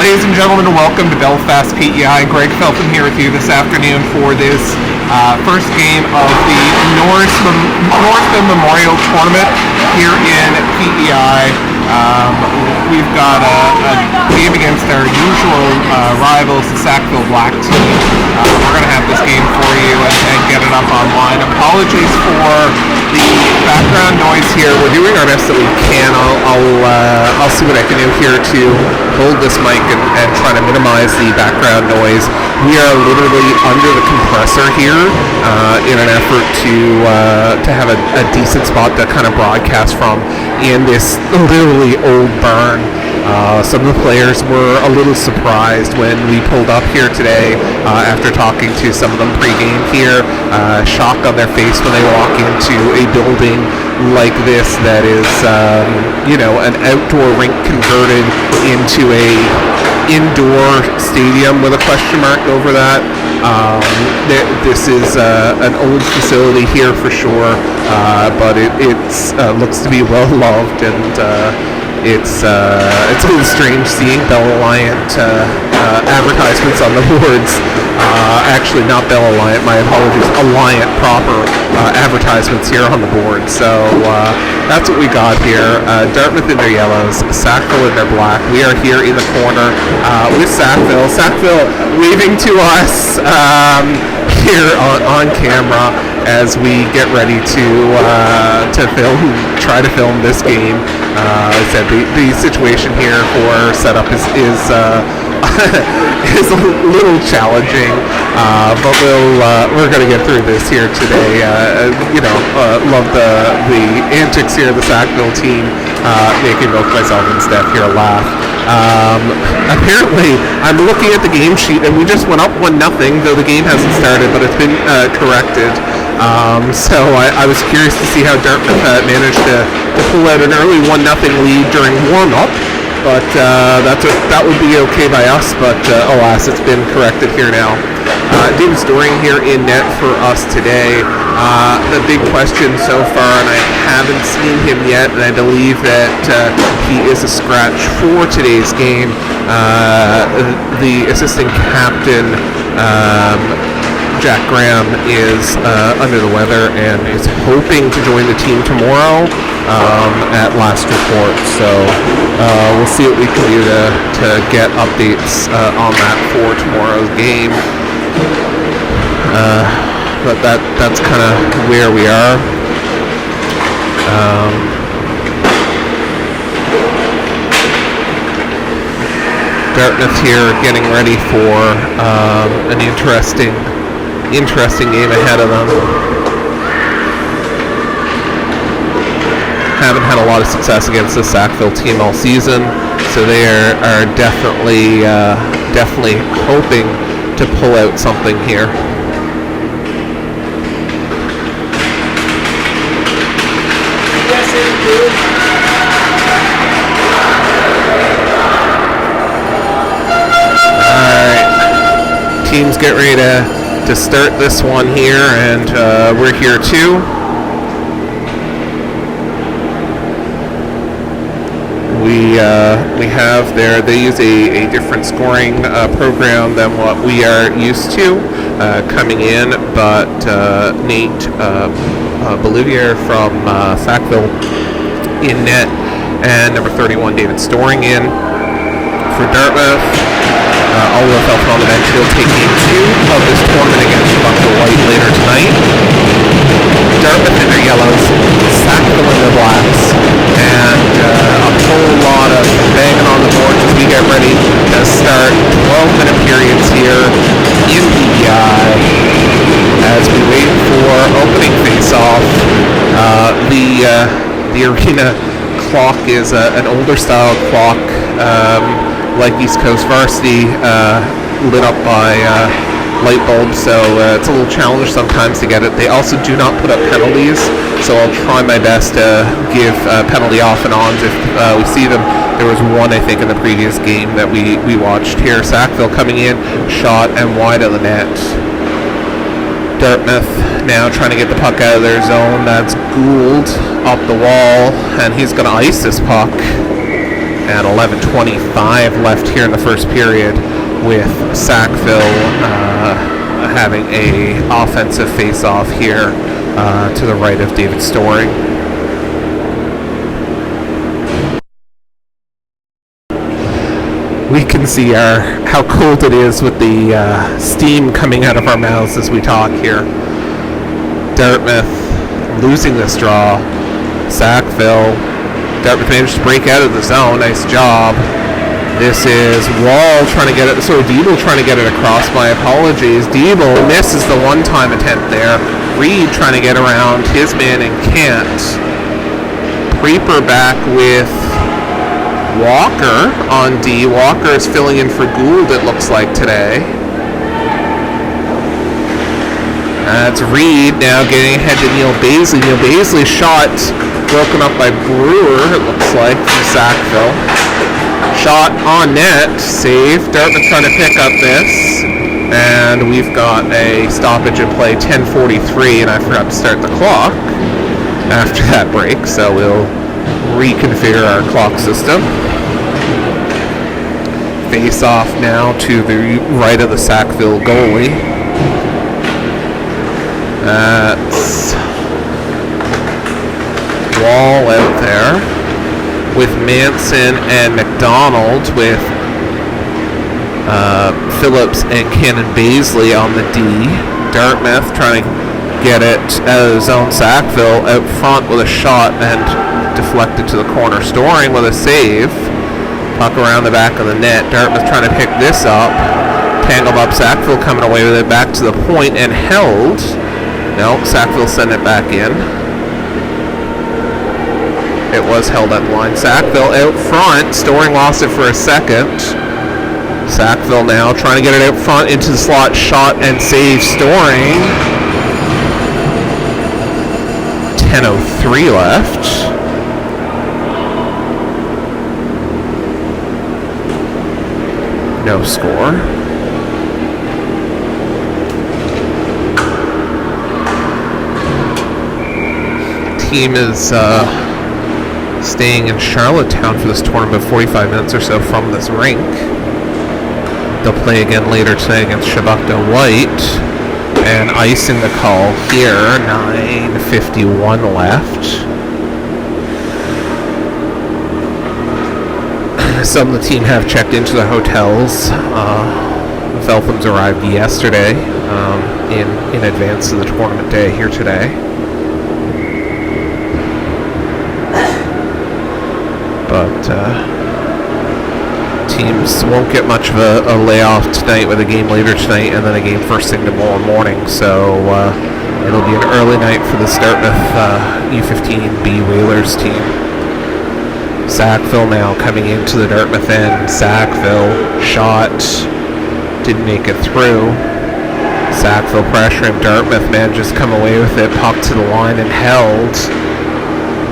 ladies and gentlemen, welcome to Belfast PEI. Greg Feltham here with you this afternoon for this first game of the Northville Memorial Tournament here in PEI. We've got a game against our usual rivals, the Sackville Black team. We're going to have this game for you and get it up online. Apologies for the background noise here. We're doing our best that we can. I'll see what I can do here to hold this mic and try to minimize the background noise. We are literally under the compressor here in an effort to have a decent spot to kind of broadcast from in this literally old barn. Some of the players were a little surprised when we pulled up here today after talking to some of them pre-game here. Shock on their face when they walk into a building like this that is, an outdoor rink converted into a indoor stadium with a question mark over that. This is an old facility here for sure, but it looks to be well loved, and it's a little strange seeing Bell Alliant advertisements on the boards. Actually, not Bell Alliant, my apologies, Alliant proper advertisements here on the board. So that's what we got here. Dartmouth in their yellows, Sackville in their black. We are here in the corner with Sackville. Sackville waving to us here on camera as we get ready to try to film this game. I said the situation here for setup is is a little challenging, but we're going to get through this here today. Love the antics here of the Sackville team, making both myself and Steph here laugh. Apparently, I'm looking at the game sheet, and we just went up 1-0, though the game hasn't started, but it's been corrected. So I was curious to see how Dartmouth managed to pull out an early 1-0 lead during warm-up. But that would be okay by us, but alas, it's been corrected here now. David Storing here in net for us today. The big question so far, and I haven't seen him yet, and I believe that he is a scratch for today's game. The assistant captain, Jack Graham, is under the weather and is hoping to join the team tomorrow at last report. So we'll see what we can do to get updates on that for tomorrow's game. But that's kind of where we are. Dartmouth here getting ready for an interesting game ahead of them. Haven't had a lot of success against the Sackville team all season, so they are definitely hoping to pull out something here. Alright, teams get ready to start this one here, and we're here too. We have they use a different scoring program than what we are used to coming in, but Nate Bolivier from Sackville in net, and number 31 David Storing in for Dartmouth. Oliver Felton on the bench. He'll take game 2 of this tournament against Buffalo White later tonight. Dartmouth in their yellows, Sackville in their blacks, and a whole lot of banging on the boards as we get ready to start 12-minute periods here in PEI as we wait for opening face-off. The arena clock is an older style clock, like East Coast Varsity, lit up by light bulbs, so it's a little challenge sometimes to get it. They also do not put up penalties, so I'll try my best to give penalty off and ons if we see them. There was one, I think, in the previous game that we watched here. Sackville coming in, shot and wide of the net. Dartmouth now trying to get the puck out of their zone. That's Gould up the wall, and he's going to ice this puck. at 11:25 left here in the first period, with Sackville having a offensive face-off here to the right of David Storing. We can see how cold it is with the steam coming out of our mouths as we talk here. Dartmouth losing this draw. Sackville. Dartmouth managed to break out of the zone. Nice job. This is Wall trying to get it. So Diebel trying to get it across. My apologies. Diebel misses the one-time attempt there. Reed trying to get around his man and can't. Preeper back with Walker on D. Walker is filling in for Gould, it looks like, today. That's Reed now getting ahead to Neil Baisley. Neil Baisley's shot broken up by Brewer, it looks like, from Sackville. Shot on net, save. Dartmouth trying to pick up this. And we've got a stoppage in play, 10:43, and I forgot to start the clock after that break, so we'll reconfigure our clock system. Face off now to the right of the Sackville goalie. That's Wall out there with Manson and McDonald, with Phillips and Cannon Baisley on the D. Dartmouth trying to get it out of the zone. Sackville out front with a shot and deflected to the corner. Storing with a save. Puck around the back of the net. Dartmouth trying to pick this up. Tangled up. Sackville coming away with it back to the point and held. No, Sackville sent it back in. It was held at the line. Sackville out front. Storing lost it for a second. Sackville now trying to get it out front into the slot. Shot and save. Storing. 10:03 left. No score. Team is staying in Charlottetown for this tournament, 45 minutes or so from this rink. They'll play again later today against Shabakta White. And icing the call here, 9:51 left. Some of the team have checked into the hotels. Felthams arrived yesterday in advance of the tournament day here today. But teams won't get much of a layoff tonight, with a game later tonight and then a game first thing tomorrow morning. So it'll be an early night for the Dartmouth U15B Whalers team. Sackville now coming into the Dartmouth end. Sackville shot, didn't make it through. Sackville pressuring. Dartmouth manages to come away with it. Puck to the line and held.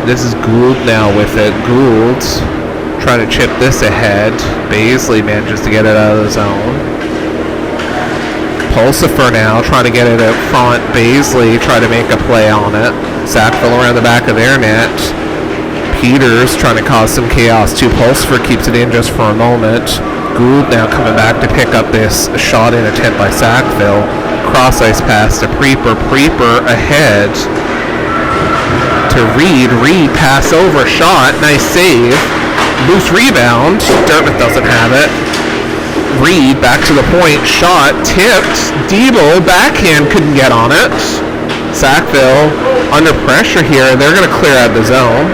This is Gould now with it. Gould trying to chip this ahead. Baisley manages to get it out of the zone. Pulsifer now trying to get it up front. Baisley trying to make a play on it. Sackville around the back of their net. Peters trying to cause some chaos too. Pulsifer keeps it in just for a moment. Gould now coming back to pick up this shot in attempt by Sackville. Cross ice pass to Preeper. Preeper ahead to Reed. Reed pass over, shot, nice save. Loose rebound. Dartmouth doesn't have it. Reed back to the point. Shot tipped. Diebel backhand, couldn't get on it. Sackville under pressure here. They're going to clear out the zone.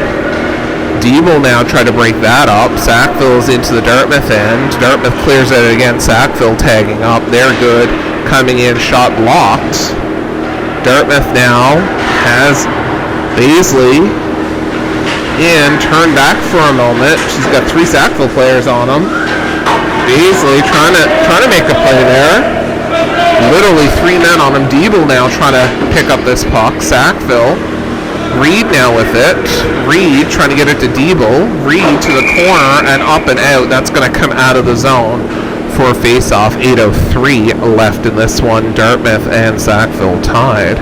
Diebel now tried to break that up. Sackville's into the Dartmouth end. Dartmouth clears it again. Sackville tagging up. They're good. Coming in. Shot blocked. Dartmouth now has Baisley in, turned back for a moment. She's got three Sackville players on them. Baisley trying to make a play there. Literally three men on him. Diebel now trying to pick up this puck. Sackville. Reed now with it. Reed trying to get it to Diebel. Reed to the corner and up and out. That's going to come out of the zone for a face-off. 8:03 left in this one. Dartmouth and Sackville tied.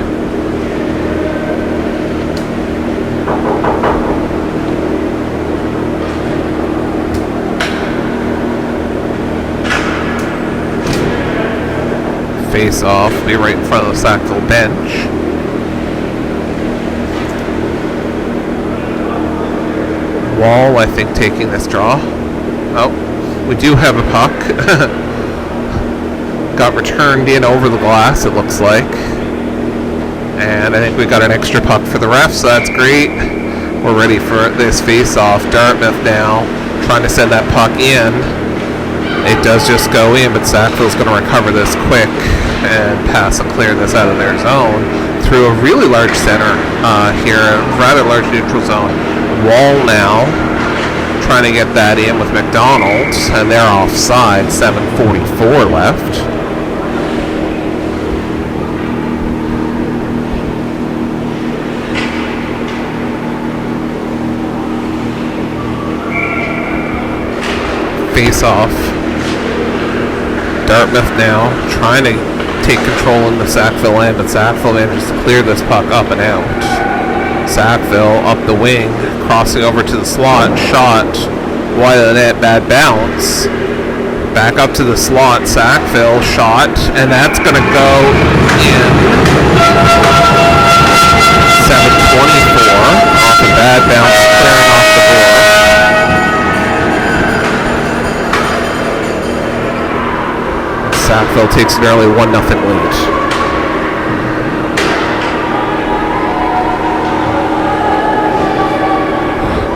Face off, be right in front of the Sackville bench. Wall, I think, taking this draw. Oh, we do have a puck. Got returned in over the glass, it looks like. And I think we got an extra puck for the refs, so that's great. We're ready for this face-off. Dartmouth now trying to send that puck in. It does just go in, but Sackville's going to recover this quick and pass and clear this out of their zone through a really large center here, rather large neutral zone. Wall now trying to get that in with McDonald, and they're offside. 7:44 left. Face off. Dartmouth now trying to take control in the Sackville end, but Sackville manages to clear this puck up and out. Sackville up the wing, crossing over to the slot, shot wide of the net, bad bounce. Back up to the slot, Sackville shot, and that's going to go in. 7:24 off a bad bounce, clearing off the board. Sackville takes an early 1-0 lead.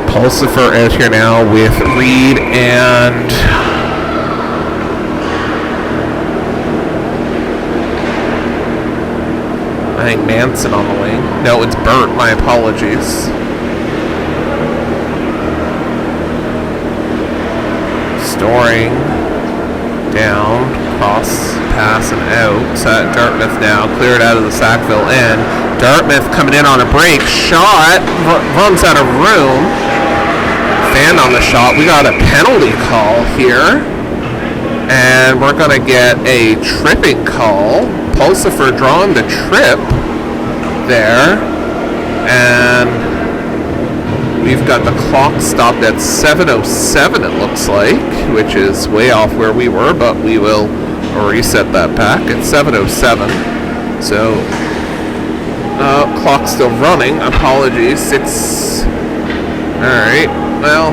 Pulsifer out here now with Reed and I think Manson on the wing. No, it's Burt, my apologies. Storing down, cross, pass, and out. So Dartmouth now cleared out of the Sackville end. Dartmouth coming in on a break. Shot. Runs out of room. Fan on the shot. We got a penalty call here. And we're going to get a tripping call. Pulsifer drawing the trip there. And we've got the clock stopped at 7:07, it looks like, which is way off where we were, but we will reset that back at 7:07. So, clock's still running. Apologies. Alright, well.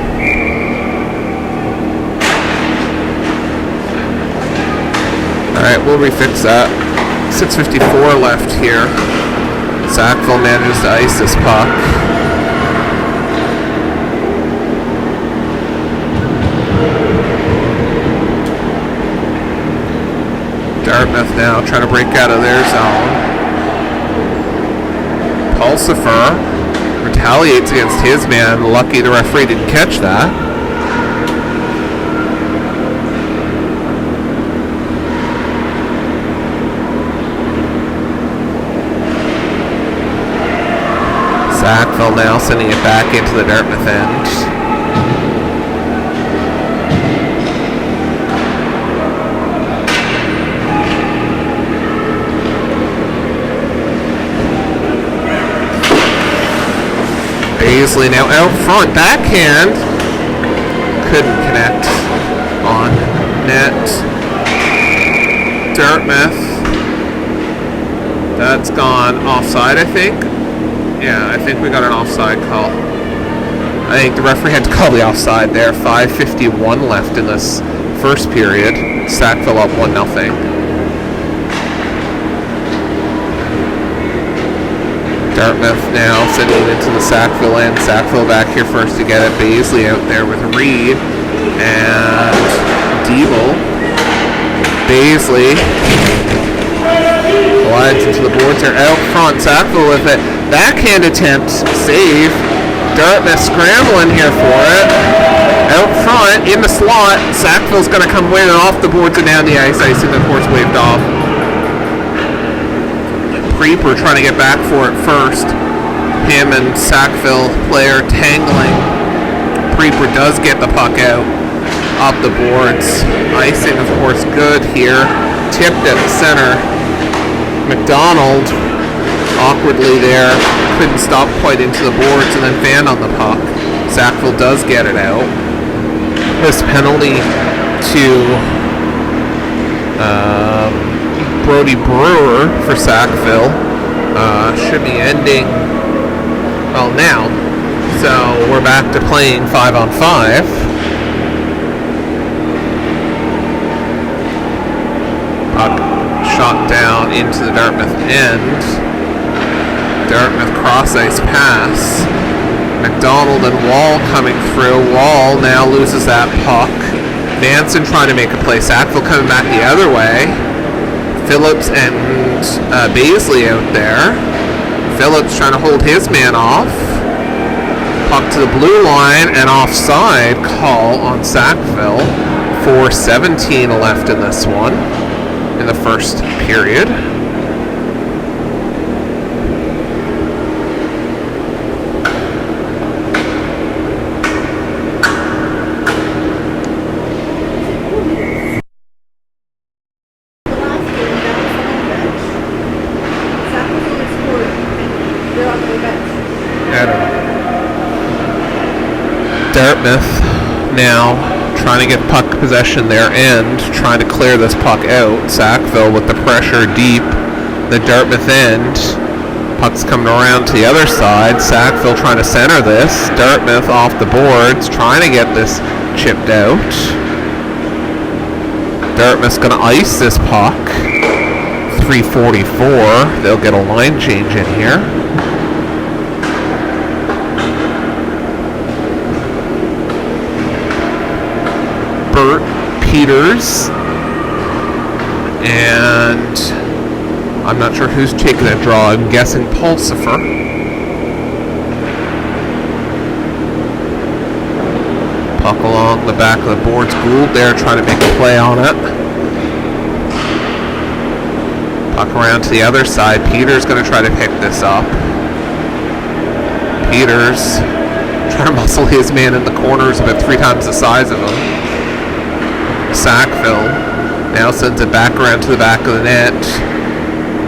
Alright, we'll refix that. 6:54 left here. Sackville manages to ice this puck. Dartmouth now trying to break out of their zone. Pulsifer retaliates against his man. Lucky the referee didn't catch that. Sackville now sending it back into the Dartmouth end. Paisley now out front, backhand. Couldn't connect on net. Dartmouth. That's gone offside, I think. Yeah, I think we got an offside call. I think the referee had to call the offside there. 5:51 left in this first period. Sackville up 1-0. Dartmouth now sending it into the Sackville end. Sackville back here first to get it. Paisley out there with Reed and Diebel. Paisley glides into the boards here. Out front, Sackville with it. Backhand attempt, save. Dartmouth scrambling here for it. Out front, in the slot. Sackville's going to come winning off the boards and down the ice. Icing, of course, waved off. Creeper trying to get back for it first. Him and Sackville player tangling. Creeper does get the puck out. Up the boards. Icing, of course, good here. Tipped at the center. McDonald awkwardly there. Couldn't stop quite into the boards and then Van on the puck. Sackville does get it out. This penalty to Brody Brewer for Sackville. Should be ending, well, now. So we're back to playing 5-on-5. Puck shot down into the Dartmouth end. Dartmouth cross ice pass. McDonald and Wall coming through. Wall now loses that puck. Manson trying to make a play. Sackville coming back the other way. Phillips and Baisley out there. Phillips trying to hold his man off. Puck to the blue line and offside call on Sackville. 4:17 left in this one, in the first period. Dartmouth now trying to get puck possession their end, trying to clear this puck out. Sackville with the pressure deep, the Dartmouth end. Puck's coming around to the other side. Sackville trying to center this. Dartmouth off the boards, trying to get this chipped out. Dartmouth's going to ice this puck. 3:44. They'll get a line change in here. Burt, Peters, and I'm not sure who's taking that draw. I'm guessing Pulsifer. Puck along the back of the boards. Gould there trying to make a play on it. Puck around to the other side. Peters going to try to pick this up. Peters trying to muscle his man in the corners, about 3 times the size of him. Sackville now sends it back around to the back of the net.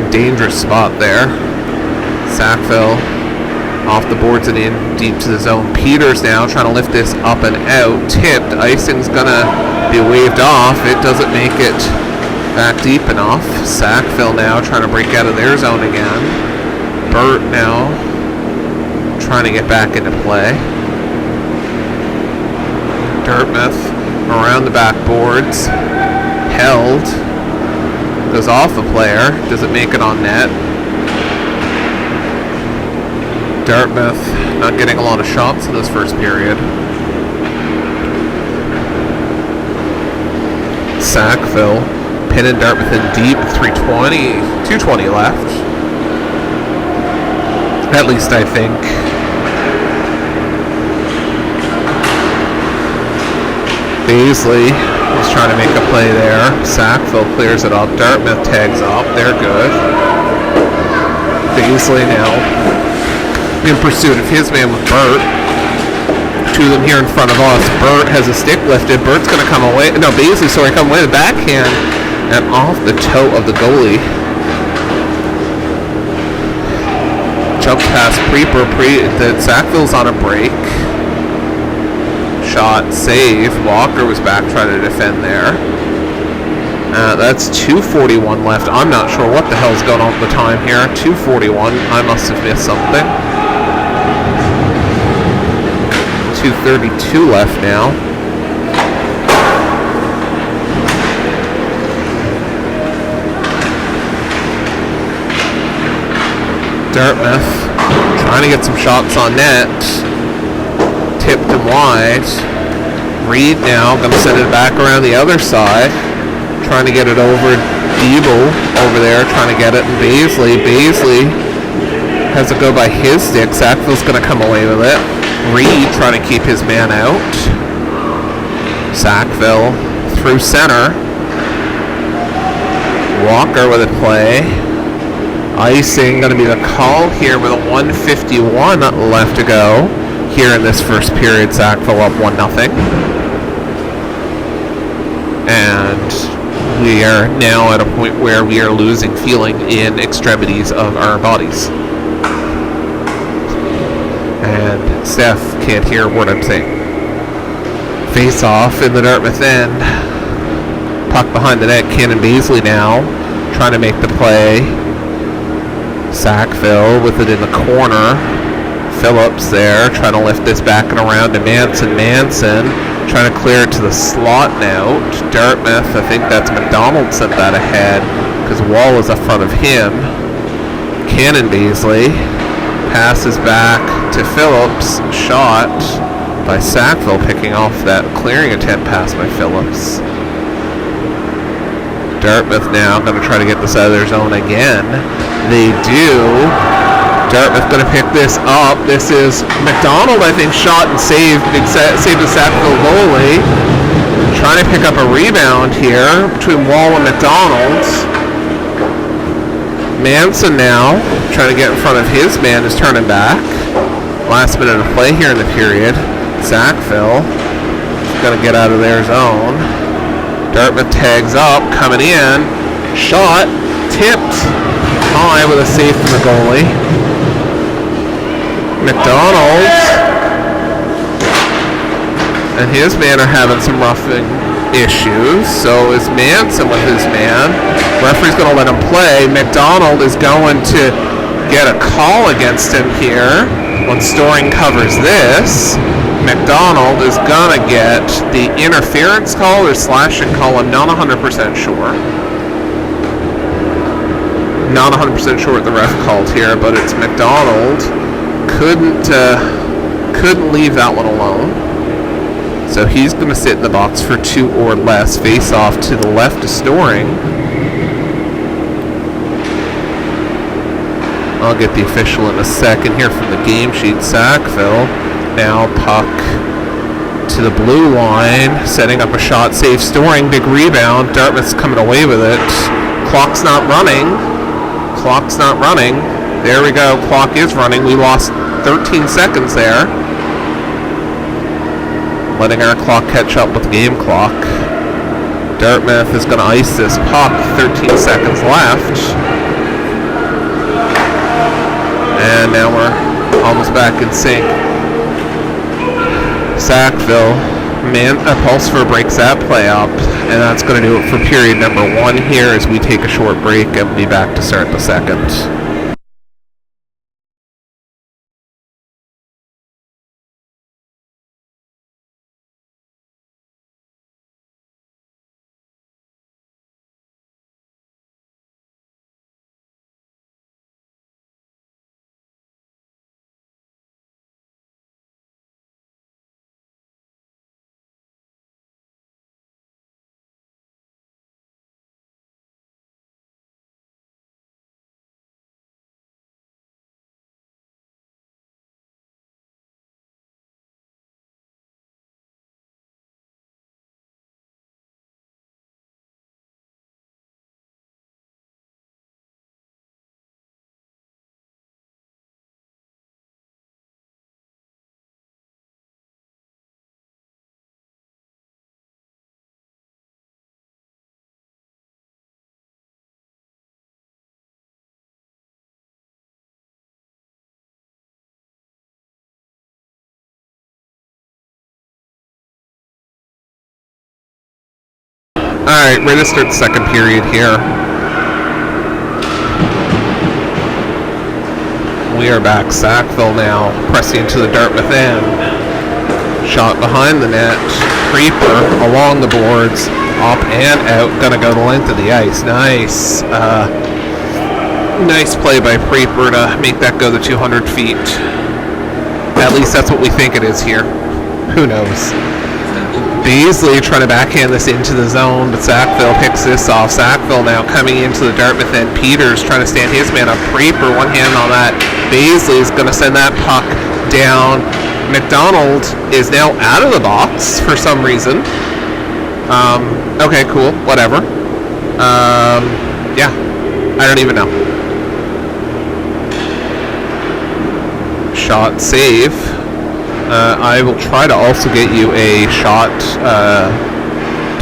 Dangerous spot there. Sackville off the boards and in deep to the zone. Peters now trying to lift this up and out. Tipped. Icing's gonna be waved off. It doesn't make it back deep enough. Sackville now trying to break out of their zone again. Burt now trying to get back into play. Dartmouth around the backboards, held, goes off a player, doesn't make it on net. Dartmouth not getting a lot of shots in this first period. Sackville pinning Dartmouth in deep, 2:20 left. At least I think. Baisley was trying to make a play there. Sackville clears it up. Dartmouth tags up. They're good. Baisley now in pursuit of his man with Burt. 2 of them here in front of us. Burt has a stick lifted. Burt's going to come away. No, Baisley, sorry, come away. The backhand and off the toe of the goalie. Jump past Preeper. Sackville's on a break. Shot, save. Walker was back trying to defend there. That's 2:41 left. I'm not sure what the hell's going on with the time here. 2:41. I must have missed something. 2:32 left now. Dartmouth trying to get some shots on net. Tipped him wide. Reed now going to send it back around the other side. Trying to get it over Diebel over there. Trying to get it. And Baisley has to go by his stick. Sackville's going to come away with it. Reed trying to keep his man out. Sackville through center. Walker with a play. Icing going to be the call here with a 1:51 left to go. Here in this first period, Sackville up 1-0. And we are now at a point where we are losing feeling in extremities of our bodies. And Steph can't hear what I'm saying. Face off in the Dartmouth end. Puck behind the net. Cannon Baisley now trying to make the play. Sackville with it in the corner. Phillips there, trying to lift this back and around to Manson. Manson trying to clear it to the slot now. Dartmouth, I think that's McDonald sent that ahead because Wall is up front of him. Cannon Beasley passes back to Phillips. Shot by Sackville, picking off that clearing attempt pass by Phillips. Dartmouth now going to try to get this out of their zone again. They do. Dartmouth going to pick this up. This is McDonald, I think, shot and saved the Sackville goalie. Trying to pick up a rebound here between Wall and McDonald. Manson now trying to get in front of his man, is turning back. Last minute of play here in the period. Sackville going to get out of their zone. Dartmouth tags up, coming in. Shot, tipped high with a save from the goalie. McDonald and his man are having some roughing issues. So is Manson with his man. Referee's going to let him play. McDonald is going to get a call against him here when Storing covers this. McDonald is going to get the interference call or slashing call. I'm not 100% sure. Not 100% sure what the ref called here, but it's McDonald. Couldn't leave that one alone. So he's going to sit in the box for 2 or less. Face off to the left of Storing. I'll get the official in a second here from the game sheet. Sackville now puck to the blue line, setting up a shot, save Storing, big rebound. Dartmouth's coming away with it. Clock's not running. There we go, clock is running. We lost 13 seconds there. Letting our clock catch up with the game clock. Dartmouth is going to ice this puck. 13 seconds left. And now we're almost back in sync. Sackville, Pulsifer breaks that play up, and that's going to do it for period number 1 here as we take a short break and we'll be back to start the second. Alright, ready to start the second period here. We are back. Sackville now pressing to the Dartmouth end. Shot behind the net. Creeper along the boards. Up and out. Gonna go the length of the ice. Nice. Nice play by Creeper to make that go the 200 feet. At least that's what we think it is here. Who knows? Beasley trying to backhand this into the zone, but Sackville picks this off. Sackville now coming into the Dartmouth end. Peters trying to stand his man up. Creeper, one hand on that. Beasley is going to send that puck down. McDonald is now out of the box for some reason. Okay, cool, whatever. Yeah, I don't even know. Shot, save. I will try to also get you a shot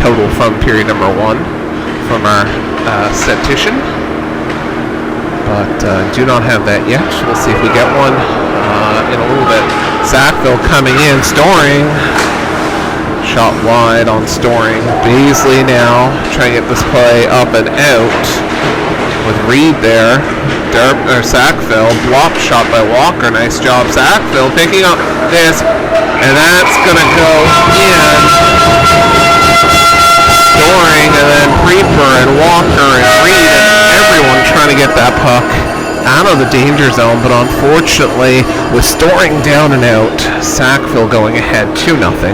total from period number 1 from our statistician, but do not have that yet. We'll see if we get one in a little bit. Sackville coming in, Storing. Shot wide on Storing. Beasley now trying to get this play up and out. with Reed there. Sackville, block shot by Walker. Nice job, Sackville picking up this, and that's gonna go in. Storing, and then Creeper and Walker and Reed and everyone trying to get that puck out of the danger zone, but unfortunately, with Storing down and out, Sackville going ahead 2-0.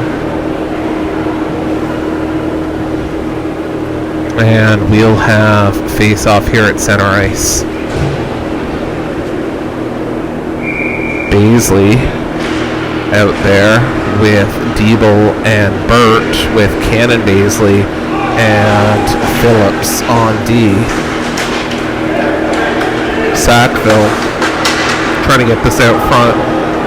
And we'll have face-off here at center ice. Baisley out there with Diebel and Burt, with Cannon Baisley and Phillips on D. Sackville trying to get this out front.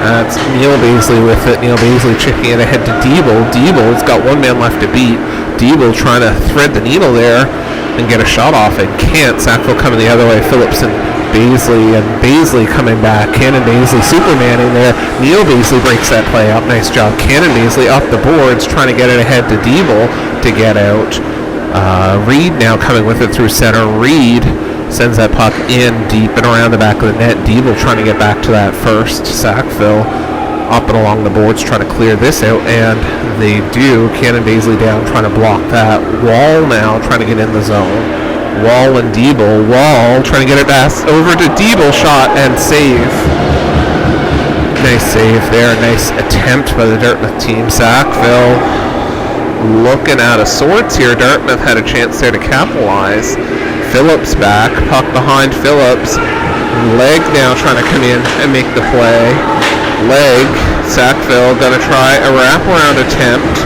That's Neil Baisley with it. Neil Baisley chipping it ahead to Diebel. Diebel's got one man left to beat. Diebel trying to thread the needle there and get a shot off and can't. Sackville coming the other way. Phillips and Baisley coming back. Cannon Baisley supermaning there. Neil Baisley breaks that play up. Nice job. Cannon Baisley up the boards trying to get it ahead to Diebel to get out. Reed now coming with it through center. Reed sends that puck in deep and around the back of the net. Diebel trying to get back to that first. Sackville up and along the boards trying to clear this out, and they do. Cannon Baisley down trying to block that. Wall now trying to get in the zone. Wall and Diebel. Wall trying to get it back over to Diebel. Shot and save. Nice save there. Nice attempt by the Dartmouth team. Sackville looking out of sorts here. Dartmouth had a chance there to capitalize. Phillips back. Puck behind Phillips. Leg now trying to come in and make the play. Leg. Sackville going to try a wraparound attempt.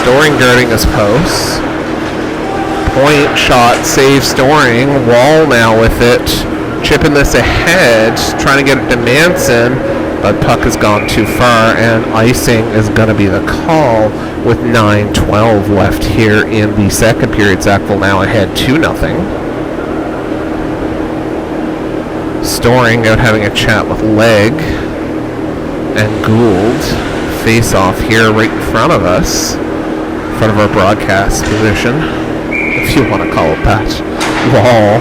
Storing guarding his posts. Point shot, save Storing. Wall now with it. Chipping this ahead. Trying to get it to Manson. But puck has gone too far, and icing is going to be the call with 9:12 left here in the second period. Sackville now ahead 2-0. Storing out having a chat with Leg and Gould. Face off here right in front of us, in front of our broadcast position, if you want to call it that. Wall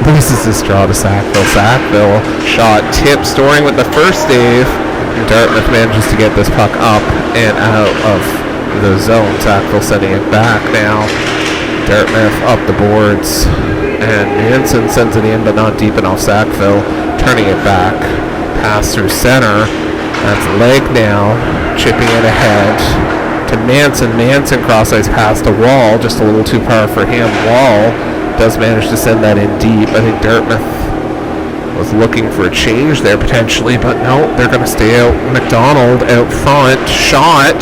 loses his draw to Sackville. Sackville shot tip. Storing with the first save. Dartmouth manages to get this puck up and out of the zone. Sackville sending it back now. Dartmouth up the boards, and Manson sends it in, but not deep enough. Sackville turning it back. Pass through center. That's Leg now, chipping it ahead to Manson. Manson cross-ice pass to Wall, just a little too far for him. Wall does manage to send that in deep. I think Dartmouth was looking for a change there potentially, but no, they're going to stay out. McDonald out front. Shot.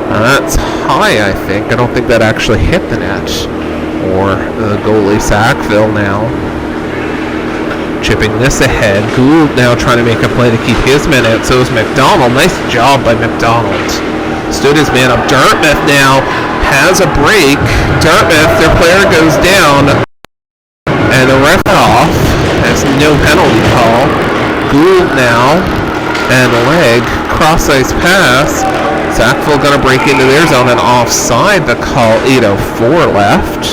That's high, I think. I don't think that actually hit the net. Or the goalie Sackville now chipping this ahead. Gould now trying to make a play to keep his man out. So is McDonald. Nice job by McDonald. Stood his man up. Dartmouth now has a break. Dartmouth, their player goes down, and the ref off. There's no penalty call. Gould now, and Leg, cross-ice pass. Sackville going to break into their zone and offside the call. 8:04 left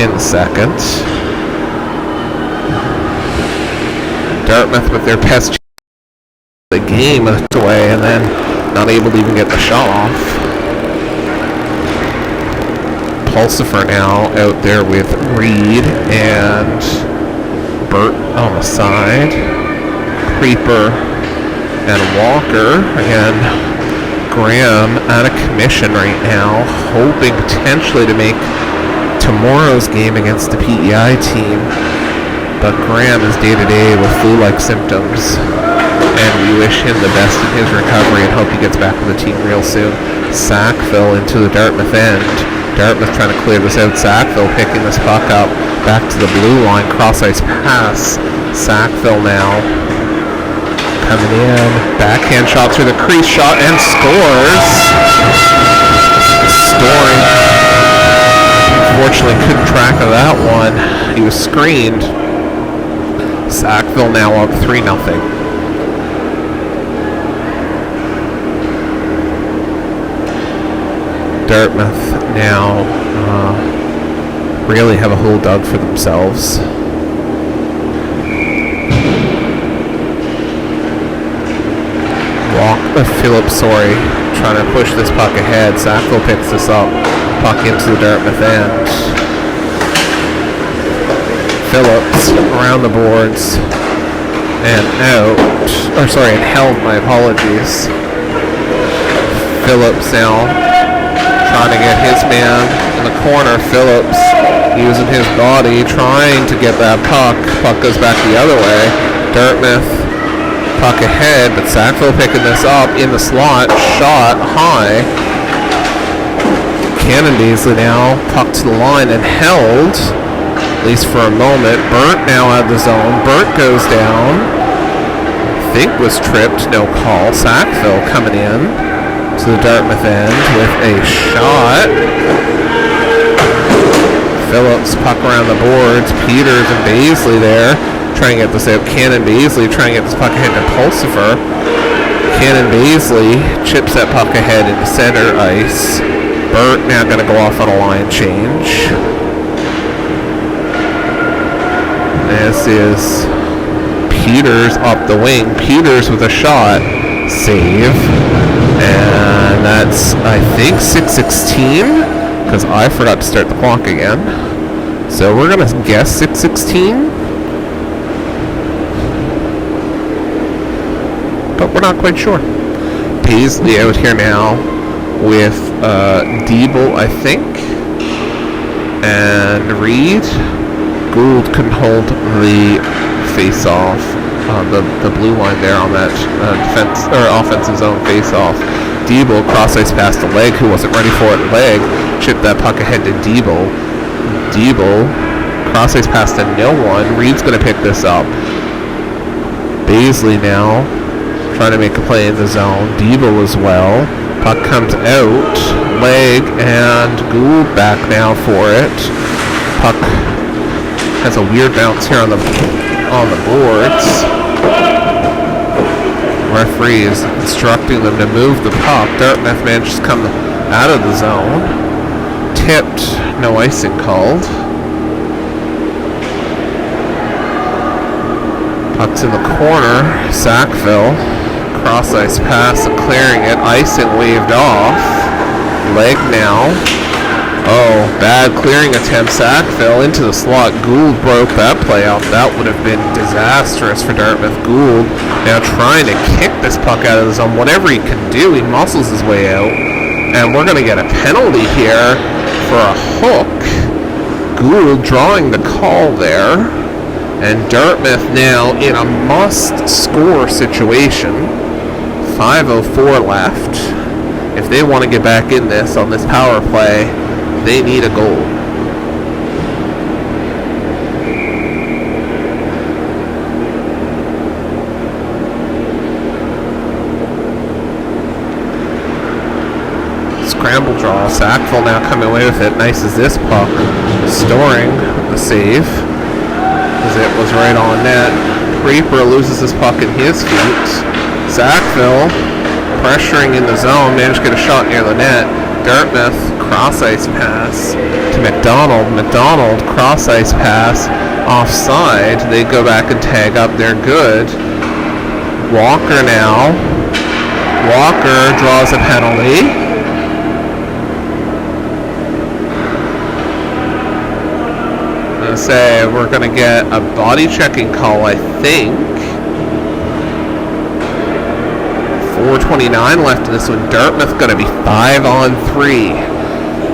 in the second. Dartmouth with their best the game away, and then not able to even get the shot off. Pulsifer now out there with Reed and Burt on the side. Creeper and Walker. Again, Graham out of commission right now, hoping potentially to make tomorrow's game against the PEI team. But Graham is day-to-day with flu-like symptoms, and we wish him the best in his recovery and hope he gets back with the team real soon. Sackville into the Dartmouth end. Dartmouth trying to clear this out. Sackville picking this puck up back to the blue line. Cross-ice pass. Sackville now coming in. Backhand shot through the crease. Shot and scores. Storing unfortunately couldn't track of that one. He was screened. Sackville now up 3-0. Dartmouth now really have a hole dug for themselves. Phillips, sorry, trying to push this puck ahead. Sackville picks this up. Puck into the Dartmouth end. Phillips around the boards and out. Or sorry, and held, my apologies. Phillips now trying to get his man in the corner. Phillips using his body, trying to get that puck. Puck goes back the other way. Dartmouth puck ahead, but Sackville picking this up in the slot. Shot high. Cannon Beasley now puck to the line and held, at least for a moment. Burnt now out of the zone. Burnt goes down. I think was tripped. No call. Sackville coming in to the Dartmouth end with a shot. Phillips puck around the boards. Peters and Beasley there trying to get this out. Cannon Beasley trying to get this puck ahead to Pulsifer. Cannon Beasley chips that puck ahead into center ice. Burt now going to go off on a line change. This is Peters up the wing. Peters with a shot. Save. And that's, I think, 6:16. Because I forgot to start the clock again. So we're going to guess 6:16. But we're not quite sure. Paisley out here now with Diebel, I think. And Reed. Gould can hold the face-off. The blue line there on that defense or offensive zone face-off. Diebel cross-ice pass to Leg, who wasn't ready for it. Leg chipped that puck ahead to Diebel. Diebel cross-ice pass to no one. Reed's going to pick this up. Baisley now trying to make a play in the zone. Diebel as well. Puck comes out. Leg and Gould back now for it. Puck has a weird bounce here on the boards. Referee is instructing them to move the puck. Dartmouth manages to come out of the zone. Tipped, no icing called. Puck's in the corner. Sackville, cross ice pass, clearing it. Icing waved off. Leg now. Oh, bad clearing attempt. Sackville into the slot. Gould broke that play off. That would have been disastrous for Dartmouth. Gould now trying to kick this puck out of the zone. Whatever he can do, he muscles his way out. And we're going to get a penalty here for a hook. Gould drawing the call there. And Dartmouth now in a must-score situation. 5:04 left. If they want to get back in this on this power play, they need a goal. Scramble draw. Sackville now coming away with it. Nice as this puck. Storing the save, as it was right on net. Creeper loses his puck in his feet. Sackville pressuring in the zone. Managed to get a shot near the net. Dartmouth cross-ice pass to McDonald. McDonald cross-ice pass offside. They go back and tag up. They're good. Walker now. Walker draws a penalty. I'm going to say we're going to get a body checking call, I think. 4:29 left in this one. Dartmouth going to be 5-on-3.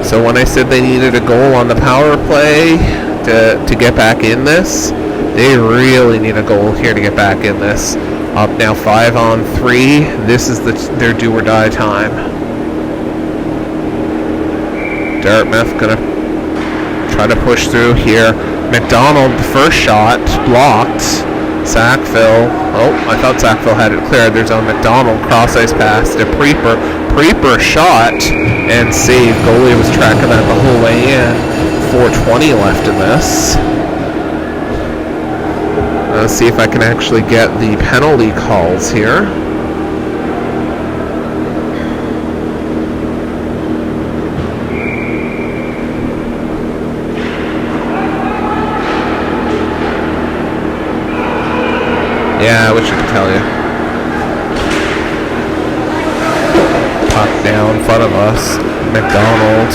So when I said they needed a goal on the power play to get back in this, they really need a goal here to get back in this. Up now 5-on-3. This is their do or die time. Dartmouth going to try to push through here. McDonald, the first shot, blocked. Sackville, oh, I thought Sackville had it cleared. There's on McDonald, cross-ice pass to Preeper. Preeper shot and save. Goalie was tracking that the whole way in. 4:20 left in this. Let's see if I can actually get the penalty calls here. Yeah, I wish I could tell you. puck now in front of us. McDonald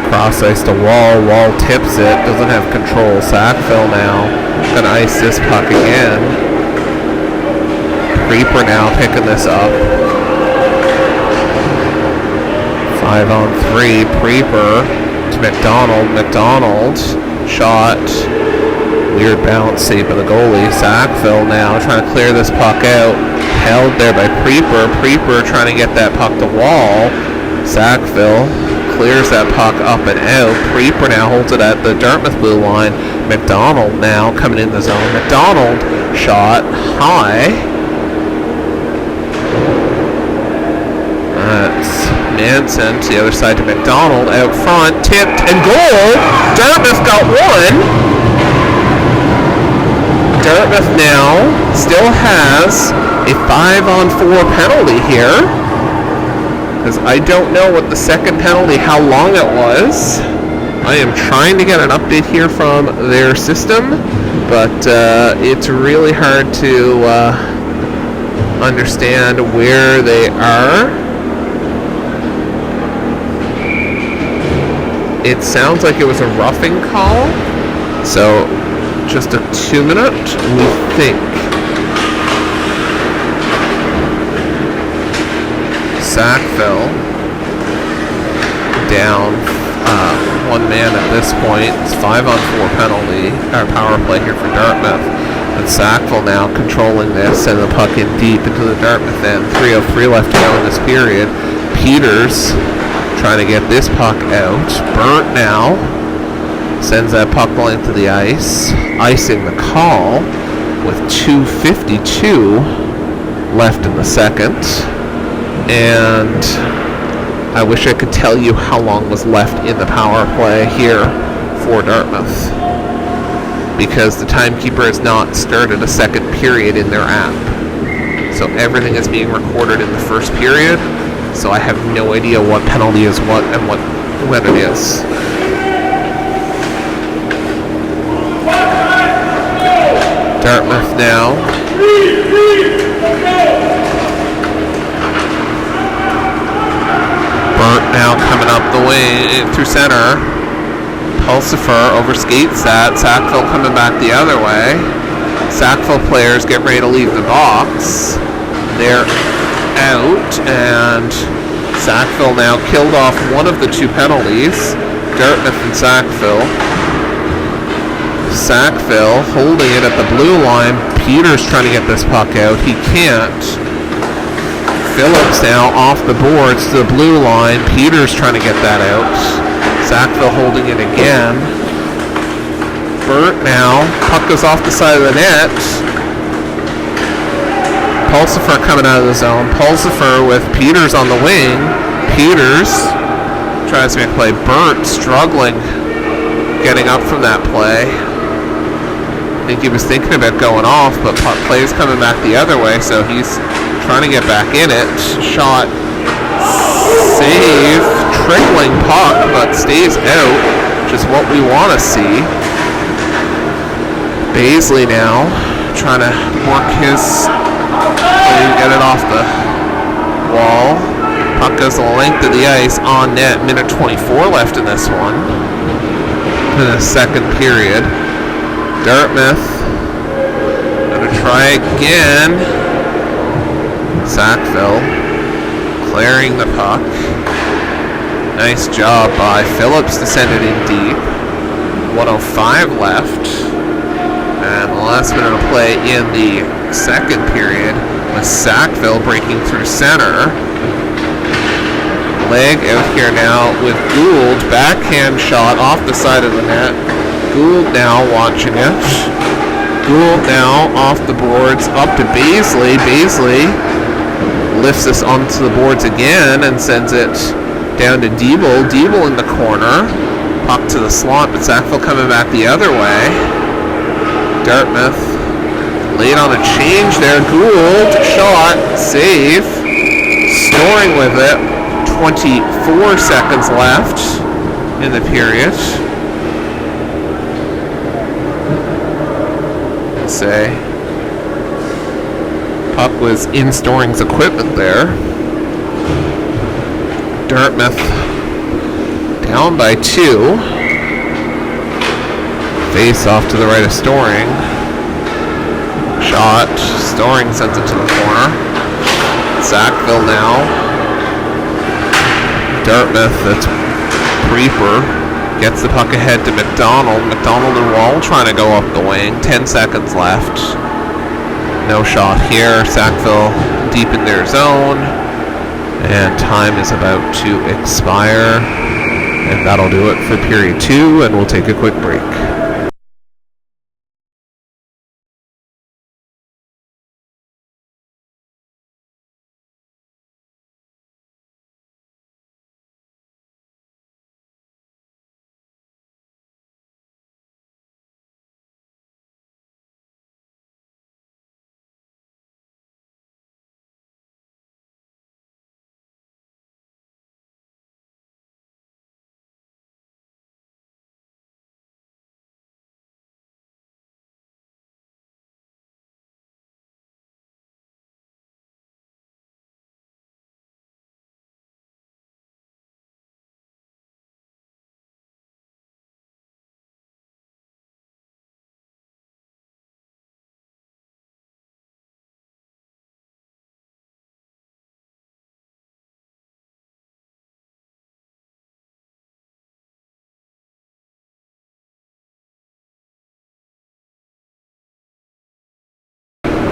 cross ice to Wall. Wall tips it. Doesn't have control. Sackville now gonna ice this puck again. Creeper now picking this up. 5-on-3. Creeper to McDonald. McDonald shot. Weird bounce, save by the goalie. Sackville now trying to clear this puck out. Held there by Creeper. Creeper trying to get that puck to Wall. Sackville clears that puck up and out. Creeper now holds it at the Dartmouth blue line. McDonald now coming in the zone. McDonald shot high. That's Manson to the other side to McDonald. Out front, tipped and goal. Dartmouth got one. Dartmouth now still has a 5-on-4 penalty here, because I don't know what the second penalty, how long it was. I am trying to get an update here from their system, but it's really hard to understand where they are. It sounds like it was a roughing call, so just a 2-minute, we think. Sackville down one man at this point. It's 5-on-4 penalty, or power play here for Dartmouth. And Sackville now controlling this, and the puck in deep into the Dartmouth end. 3:03 left to go in this period. Peters trying to get this puck out. Burnt now sends that puck length to the ice, icing the call with 2:52 left in the second. And I wish I could tell you how long was left in the power play here for Dartmouth, because the timekeeper has not started a second period in their app. So everything is being recorded in the first period, so I have no idea what penalty is what and when it is. Dartmouth now. Burnt now coming up the wing through center. Pulsifer over skates that. Sackville coming back the other way. Sackville players get ready to leave the box. They're out, and Sackville now killed off one of the two penalties. Dartmouth and Sackville. Sackville holding it at the blue line. Peters trying to get this puck out. He can't. Phillips now off the boards to the blue line. Peters trying to get that out. Sackville holding it again. Burnt now. Puck goes off the side of the net. Pulsifer coming out of the zone. Pulsifer with Peters on the wing. Peters tries to make a play. Burnt struggling getting up from that play. I think he was thinking about going off, but play is coming back the other way, so he's trying to get back in it. Shot, save, trickling puck, but stays out, which is what we want to see. Baisley now trying to work his way to get it off the wall. Puck goes the length of the ice on net. Minute 24 left in this one. In the second period. Dartmouth gonna try again. Sackville clearing the puck. Nice job by Phillips to send it in deep. 1:05 left. And the last minute of play in the second period was Sackville breaking through center. Leg out here now with Gould. Backhand shot off the side of the net. Gould now watching it. Gould now off the boards up to Baisley. Baisley lifts this onto the boards again and sends it down to Diebel. Diebel in the corner. Puck to the slot, but Sackville coming back the other way. Dartmouth late on a change there. Gould shot, save. Storing with it. 24 seconds left in the period. Say puck was in Storing's equipment there. Dartmouth down by 2. Face off to the right of Storing. Shot. Storing sends it to the corner. Sackville now. Dartmouth, that's Creeper. Gets the puck ahead to McDonald. McDonald and Wall trying to go up the wing. 10 seconds left. No shot here. Sackville deep in their zone. And time is about to expire. And that'll do it for period 2, and we'll take a quick break.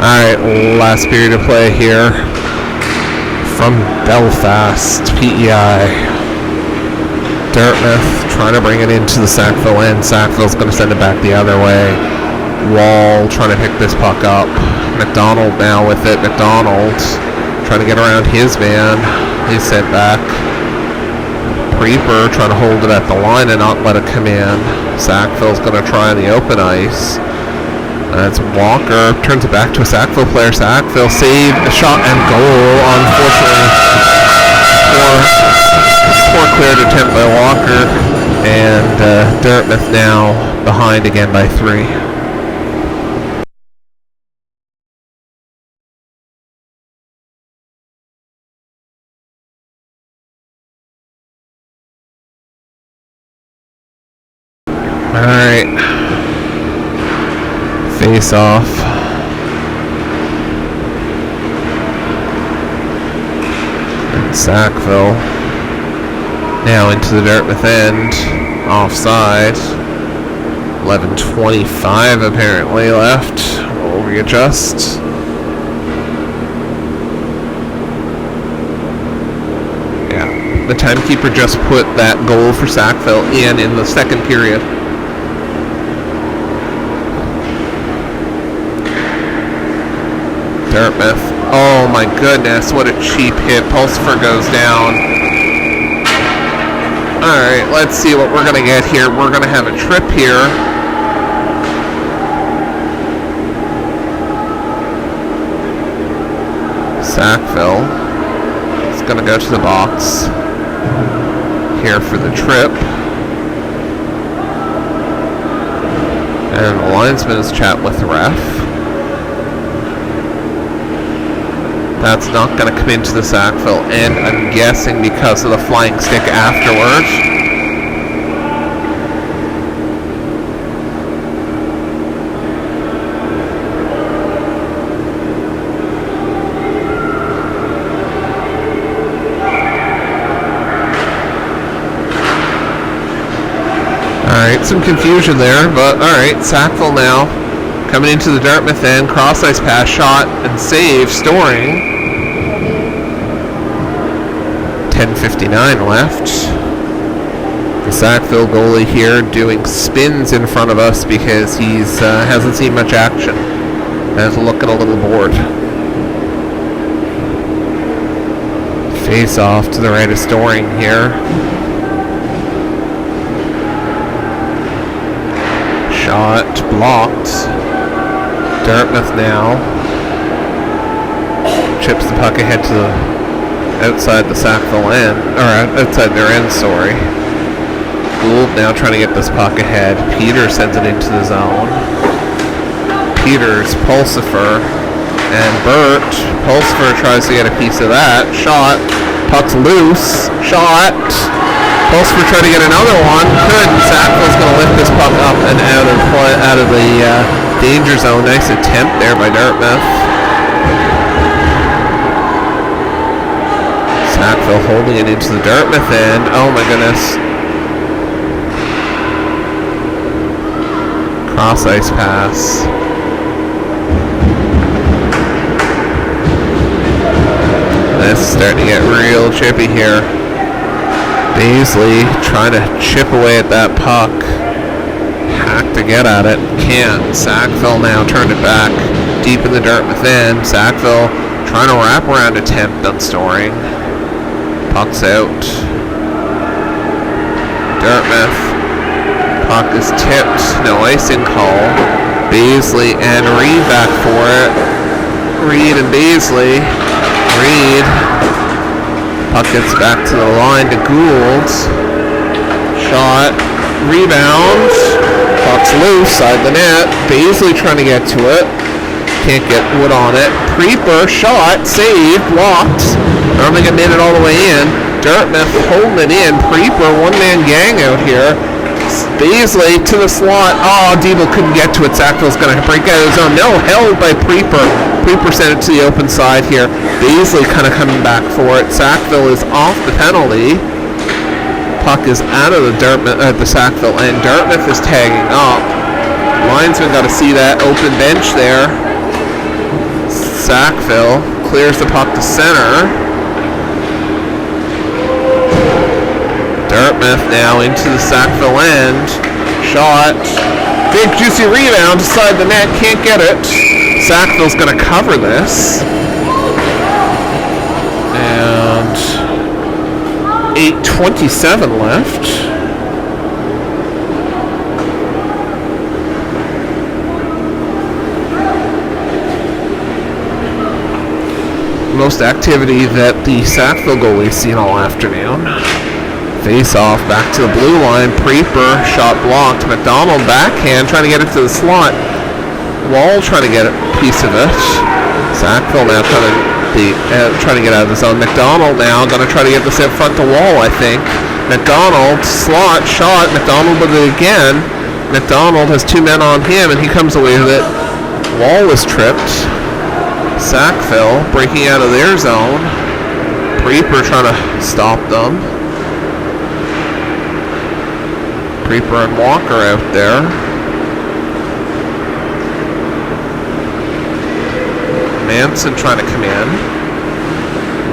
Alright, last period of play here from Belfast, PEI. Dartmouth trying to bring it into the Sackville end. Sackville's going to send it back the other way. Wall trying to pick this puck up. McDonald now with it. McDonald trying to get around his man. He's sent back. Creeper trying to hold it at the line and not let it come in. Sackville's going to try on the open ice. That's Walker, turns it back to a Sackville player. Sackville save, a shot and goal. Unfortunately, poor cleared attempt by Walker. And Dartmouth now behind again by 3. Alright. Face off. And Sackville now into the Dartmouth end. Offside. 11:25 apparently left. We'll readjust. Yeah. The timekeeper just put that goal for Sackville in the second period. Dartmouth. Oh my goodness, what a cheap hit. Pulsifer goes down. Alright, let's see what we're going to get here. We're going to have a trip here. Sackville is going to go to the box here for the trip. And the linesman is chatting with the ref. That's not going to come into the Sackville end, I'm guessing because of the flying stick afterwards. Alright, some confusion there, but alright, Sackville now coming into the Dartmouth end, cross ice pass, shot, and save, Storing. 10:59 left. The Sackville goalie here doing spins in front of us because he's hasn't seen much action. Is looking a little bored. Face off to the right of Storing here. Shot blocked. Dartmouth now chips the puck ahead to the outside the Sackville end, or outside their end, sorry. Gould now trying to get this puck ahead. Peter sends it into the zone. Peters, Pulsifer, and Burt. Pulsifer tries to get a piece of that. Shot. Puck's loose. Shot. Pulsifer trying to get another one. Couldn't. Sackville's going to lift this puck up and out of the danger zone. Nice attempt there by Dartmouth. Sackville holding it into the Dartmouth end. Oh my goodness. Cross ice pass. This is starting to get real chippy here. Baisley trying to chip away at that puck. Hack to get at it. Can't. Sackville now turned it back deep in the Dartmouth end. Sackville trying to wrap around attempt on storing. Puck's out. Dartmouth. Puck is tipped. No icing call. Baisley and Reed back for it. Reed and Baisley. Reed. Puck gets back to the line to Gould. Shot. Rebound. Puck's loose. Side the net. Baisley trying to get to it. Can't get wood on it. Preeper. Shot. Saved. Blocked. I don't think it made it all the way in. Dartmouth holding it in. Preeper. One-man gang out here. Baisley to the slot. Oh, Debo couldn't get to it. Sackville's going to break out of his zone. No, held by Preeper. Preeper sent it to the open side here. Baisley kind of coming back for it. Sackville is off the penalty. Puck is out of the Dartmouth at the Sackville end. Dartmouth is tagging up. Linesman got to see that open bench there. Sackville clears the puck to center. Dartmouth now into the Sackville end. Shot. Big juicy rebound inside the net. Can't get it. Sackville's going to cover this. And 8:27 left. Most activity that the Sackville goalie's seen all afternoon. Face off back to the blue line. Preeper shot blocked. McDonald backhand trying to get it to the slot. Wall trying to get a piece of it. Sackville now trying to get out of the zone. McDonald now going to try to get this in front to Wall, I think. McDonald slot shot. McDonald with it again. McDonald has two men on him and he comes away with it. Wall is tripped. Sackville breaking out of their zone. Preeper trying to stop them. Preeper and Walker out there. Manson trying to come in.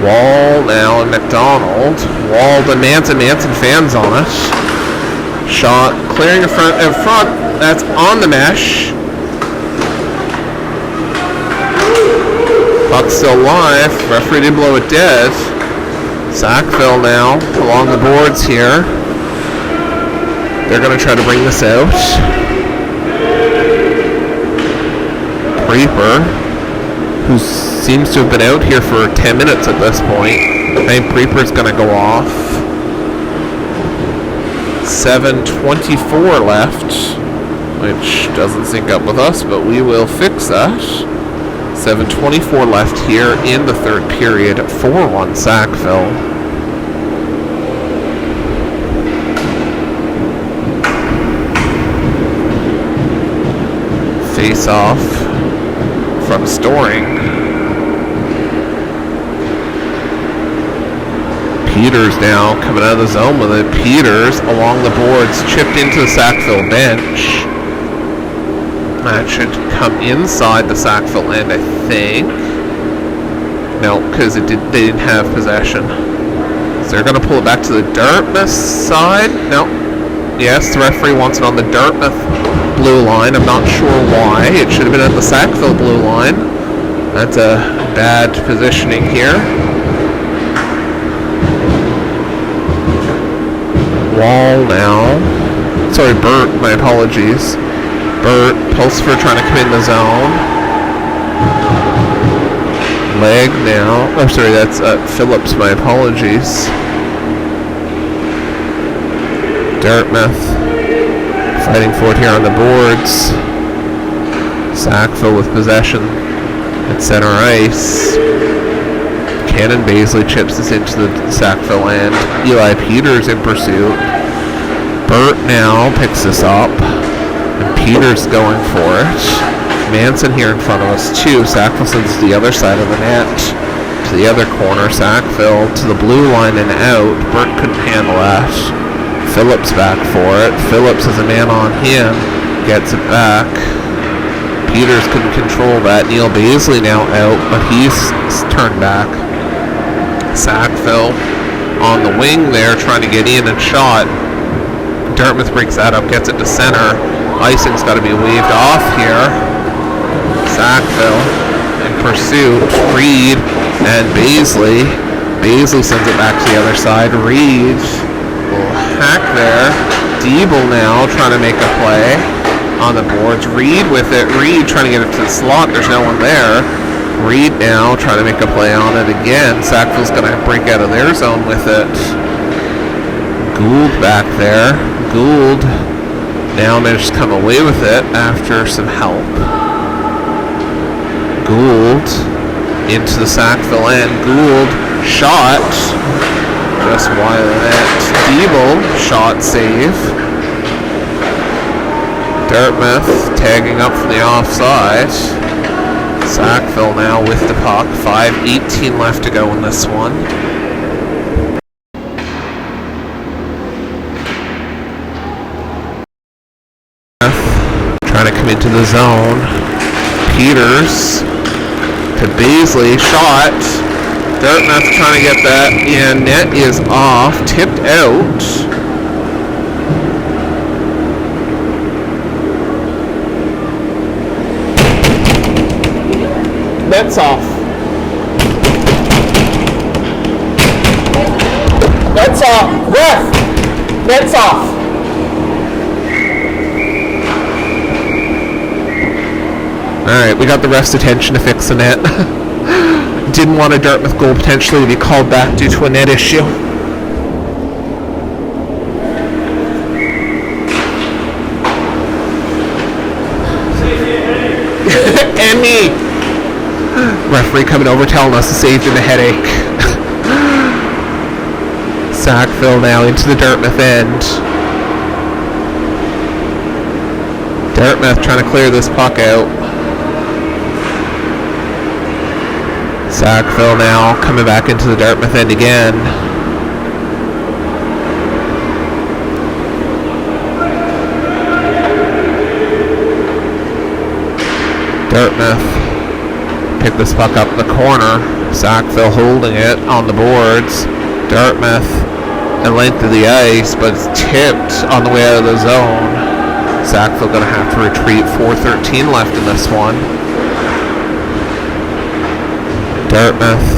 Wall now and McDonald. Wall to Manson. Manson fans on it. Shot clearing in front. That's on the mesh. Puck's still live. Referee didn't blow it dead. Sackville now along the boards here. They're going to try to bring this out. Preeper, who seems to have been out here for 10 minutes at this point. I think Preeper's going to go off. 7:24 left, which doesn't sync up with us, but we will fix that. 7:24 left here in the third period. 4-1 Sackville. Face off from Storing. Peters now coming out of the zone with it. Peters along the boards, chipped into the Sackville bench. That should come inside the Sackville end, I think. No, because they didn't have possession. So they're going to pull it back to the Dartmouth side. No. Yes, the referee wants it on the Dartmouth blue line. I'm not sure why. It should have been at the Sackville blue line. That's a bad positioning here. Wall now. Sorry, Burt. My apologies. Burt. Pulsifer trying to come in the zone. Leg now. Oh, sorry, that's Phillips. My apologies. Dartmouth fighting for it here on the boards. Sackville with possession at center ice. Cannon Baisley chips this into the Sackville end. Eli Peters in pursuit. Burt now picks this up. And Peters going for it. Manson here in front of us too. Sackville sends to the other side of the net. To the other corner. Sackville to the blue line and out. Burt couldn't handle that. Phillips back for it. Phillips has a man on him. Gets it back. Peters couldn't control that. Neil Baisley now out, but he's turned back. Sackville on the wing there, trying to get in and shot. Dartmouth breaks that up, gets it to center. Icing's got to be waved off here. Sackville in pursuit. Reed and Baisley. Baisley sends it back to the other side. Reed, little hack there. Diebel now trying to make a play on the boards. Reed with it. Reed trying to get it to the slot. There's no one there. Reed now trying to make a play on it again. Sackville's going to break out of their zone with it. Gould back there. Gould now managed to come away with it after some help. Gould into the Sackville end. Gould shot just wide of the net. Diebel shot save. Dartmouth tagging up from the offside. Sackville now with the puck. 5:18 left to go in this one. Trying to come into the zone. Peters to Baisley. Shot. Dartmouth trying to get that in. Net is off. Tipped out. Net's off. Net's off. Ref! Net's off. Alright, we got the ref's attention to fix the net. Didn't want a Dartmouth goal potentially to be called back due to a net issue. And me! Referee coming over telling us to saved in a headache. Sackville now into the Dartmouth end. Dartmouth trying to clear this puck out. Sackville now coming back into the Dartmouth end again. Dartmouth pick this puck up in the corner. Sackville holding it on the boards. Dartmouth the length of the ice, but it's tipped on the way out of the zone. Sackville going to have to retreat. 4:13 left in this one. Dartmouth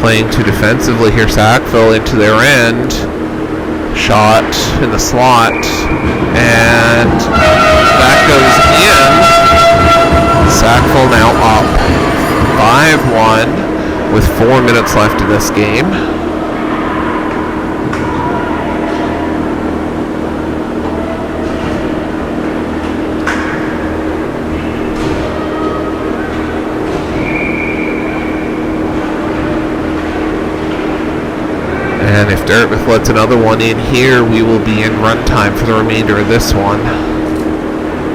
playing too defensively here. Sackville into their end. Shot in the slot. And that goes in. Sackville now up 5-1 with 4 minutes left in this game. And if Dartmouth lets another one in here, we will be in run time for the remainder of this one.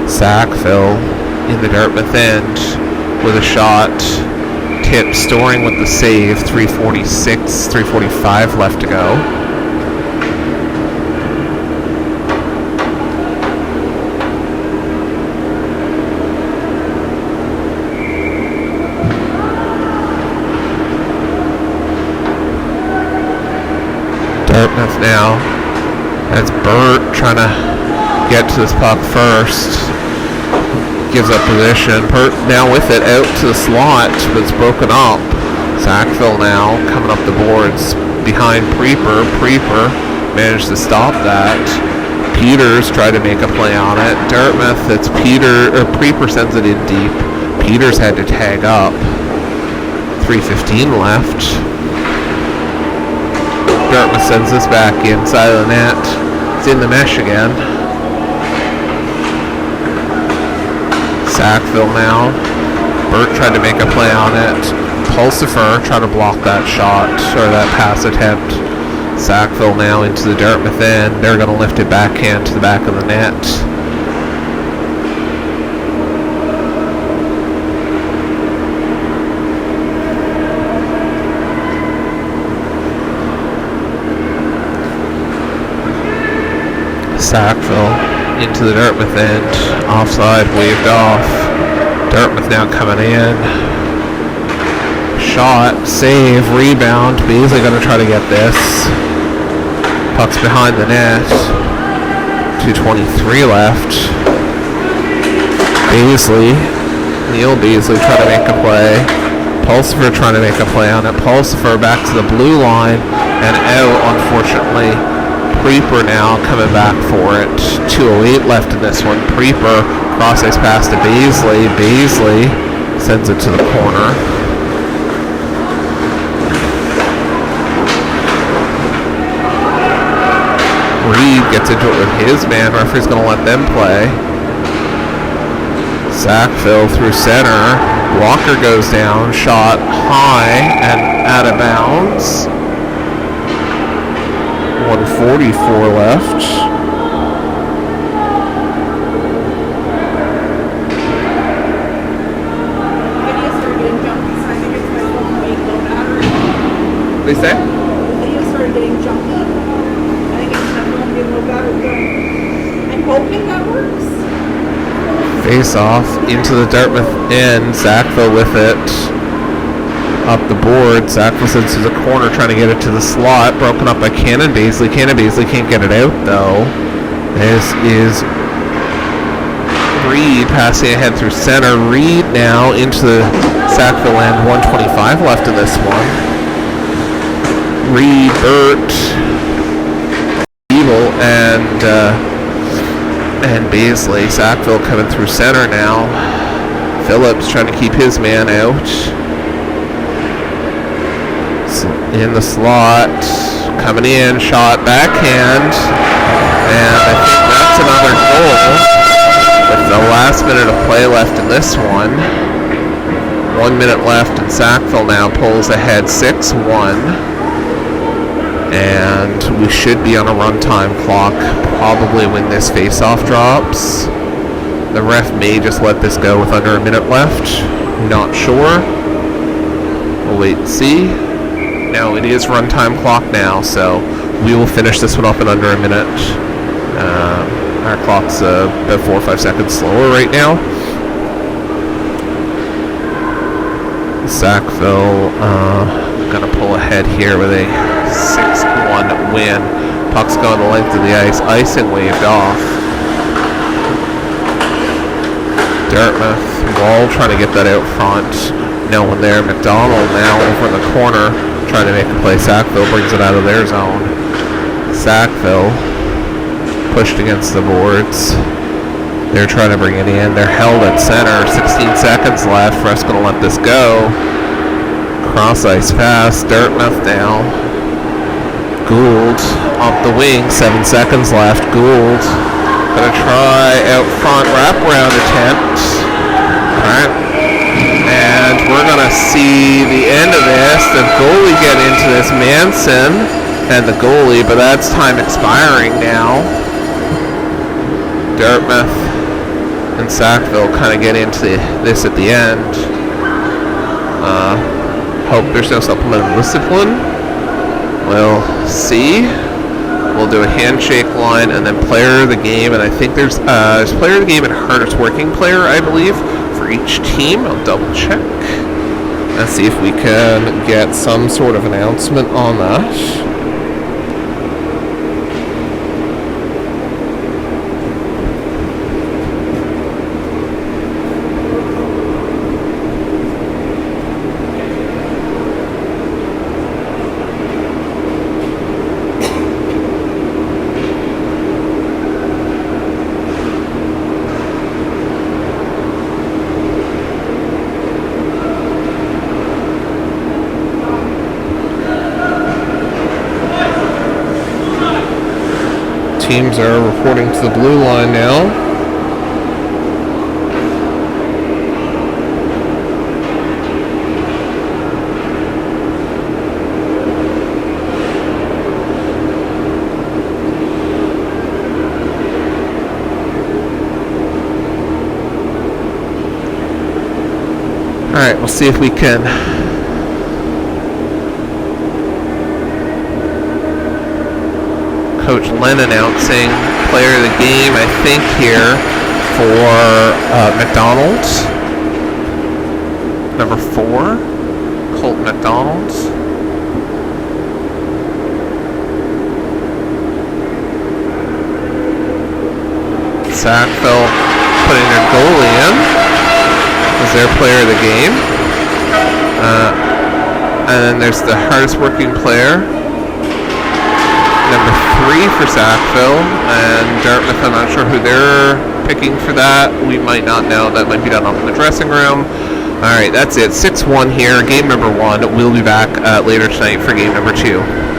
Sackville in the Dartmouth end with a shot. Tip Storing with the save. 3:46, 3:45 left to go. Dartmouth now. That's Burt trying to get to this puck first. Gives up position. Burt now with it out to the slot, but it's broken up. Sackville now coming up the boards behind Preeper. Preeper managed to stop that. Peters tried to make a play on it. Dartmouth, it's Preeper sends it in deep. Peters had to tag up. 3:15 left. Dartmouth sends this back inside of the net. It's in the mesh again. Sackville now. Burt tried to make a play on it. Pulsifer trying to block that shot or that pass attempt. Sackville now into the Dartmouth end. They're going to lift it backhand to the back of the net. Sackville into the Dartmouth end. Offside, waved off. Dartmouth now coming in. Shot, save, rebound. Beasley going to try to get this. Puck's behind the net. 2:23 left. Neil Beasley trying to make a play. Pulsifer trying to make a play on it. Pulsifer back to the blue line and out, unfortunately. Preeper now coming back for it. 2:08 left in this one. Preeper cross ice pass to Beasley. Beasley sends it to the corner. Reed gets into it with his man. Referee's going to let them play. Sackville through center. Walker goes down. Shot high and out of bounds. 1:44 left. What do you say? The video started getting jumpy. I think it's not going to be a little better. I'm hoping that works. Face off into the Dartmouth end. Sackville with it. Up the board. Sackville sends to the corner trying to get it to the slot. Broken up by Cannon Beasley. Cannon Beasley can't get it out though. This is Reed passing ahead through center. Reed now into the Sackville end. 1:25 left in this one. Reed, Burt, Evil, and Beasley. Sackville coming through center now. Phillips trying to keep his man out. In the slot, coming in, shot backhand, and I think that's another goal with the last minute of play left in this one. 1 minute left, and Sackville now pulls ahead 6-1. And we should be on a runtime clock probably when this face-off drops. The ref may just let this go with under a minute left. Not sure. We'll wait and see. No, it is runtime clock now, so we will finish this one up in under a minute. Our clock's about 4 or 5 seconds slower right now. Sackville gonna pull ahead here with a 6-1 win. Puck's going the length of the ice. Icing waved off. Dartmouth, Wall trying to get that out front. No one there. McDonald now over in the corner trying to make a play. Sackville brings it out of their zone. Sackville pushed against the boards. They're trying to bring it in. They're held at center. 16 seconds left. Ref's going to let this go. Cross ice pass. Dartmouth now. Gould up the wing. 7 seconds left. Gould gonna try out front wraparound attempt. Alright. And we're gonna see the end of this. The goalie get into this. Manson and the goalie, but that's time expiring now. Dartmouth and Sackville kind of get into this at the end. Hope there's no supplemental discipline. We'll see. We'll do a handshake line and then player of the game, and I think there's player of the game and hardest working player, I believe, for each team. I'll double check and see if we can get some sort of announcement on that. Teams are reporting to the blue line now. Alright, we'll see if we can Coach Len announcing player of the game, I think, here for McDonald's. Number 4, Colt McDonald's. Sackville putting their goalie in as their player of the game. And then there's the hardest working player, number 3 for Sackville, and Dartmouth, I'm not sure who they're picking for that. We might not know. That might be done up in the dressing room. Alright, that's it. 6-1 here, game number 1. We'll be back later tonight for game number 2.